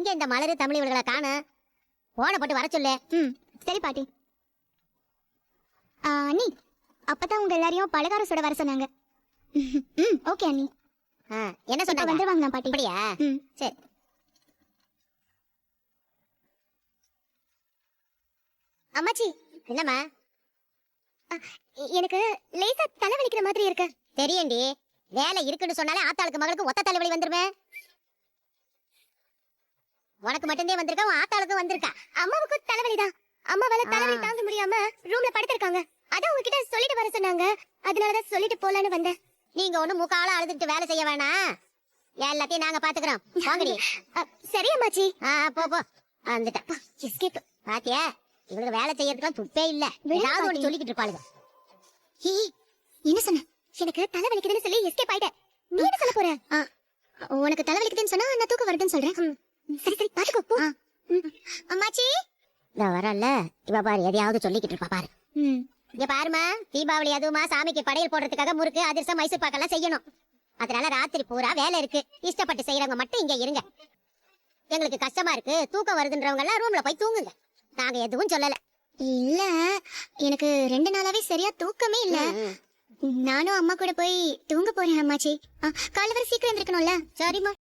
எங்க இந்த மலரு தமிழ் இவர்களை காணு. போன போட்டு வர சொல்லு. சரி பாட்டி. அண்ணி, அப்பதான் உங்க எல்லாரையும் பலகாரம் சுட வர சொன்னாங்க. ஓகே அண்ணி. என்ன சொன்னாங்க? வந்துருவாங்களா பாட்டி? அப்படியா? சரி. அம்மாச்சி. என்னம்மா? எனக்கு லேசா தலைவலிக்கிற மாதிரி இருக்கு. தெரியும்டி, வேலை இருக்குன்னு சொன்னாலே ஆத்தாளுக்கு மகளுக்கு ஒத்த தலைவலி வந்துருமே. உனக்கு மட்டும்தான் வந்திருக்கா, உன் ஆத்தாளுக்கு வந்திருக்கா? அம்மாவுக்கு தலைவலிதான். அம்மாவால தலைவலி தாங்க முடியாம ரூம்ல படுத்திருக்காங்க. அதான் உங்ககிட்ட சொல்லிட்டு வர சொன்னாங்க. அதனாலதான் சொல்லிட்டு போலான்னு வந்தேன். நீங்க ஒண்ணு முக்கால அழுதுட்டு வேலை செய்ய வேணாம், எல்லாத்தையும் நாங்க பாத்துக்கிறோம். வாங்கடி. சரி அம்மாச்சி. போ போ. வந்துட்டா. எஸ்கேப். பாத்தியா, இவளுக்கு வேலை செய்யறதுக்கு துப்பே இல்ல. ஏதாவது ஒண்ணு சொல்லிக்கிட்டு இருப்பாளுங்க. என்ன சொன்ன? எனக்கு தலைவலிக்குதுன்னு சொல்லி எஸ்கேப் ஆயிட்டேன். நீ என்ன சொல்ல போற? உனக்கு தலைவலிக்குதுன்னு சொன்னா நான் தூக்கம் வருதுன்னு சொல்றேன். சரி சரி பாத்துக்கோ போ. அம்மாச்சி. நான் வரல, இவ பாரு எதையாவது சொல்லிக்கிட்டு இருப்பா பாரு. இங்க பாருமா, தீபாவளி அதுவுமா சாமிக்கு படையல் போடுறதுக்காக முறுக்கு அதிரசம் மைசூர் பாக்கெல்லாம் செய்யணும். அதனால ராத்திரி பூரா வேலை இருக்கு. இஷ்டப்பட்டு செய்யறவங்க மட்டும் இங்க இருங்க. எங்களுக்கு கஷ்டமா இருக்கு, தூக்கம் வருதுன்றவங்க எல்லாம் ரூம்ல போய் தூங்குங்க. நாங்க எதுவும் சொல்லல. இல்ல, எனக்கு 2 நாளாவே சரியா தூக்கமே இல்ல. நானும் அம்மா கூட போய் தூங்க போறேன் அம்மாச்சி. காலை வரை சீக்கிரம் இருக்கணும்ல. சரிம்மா.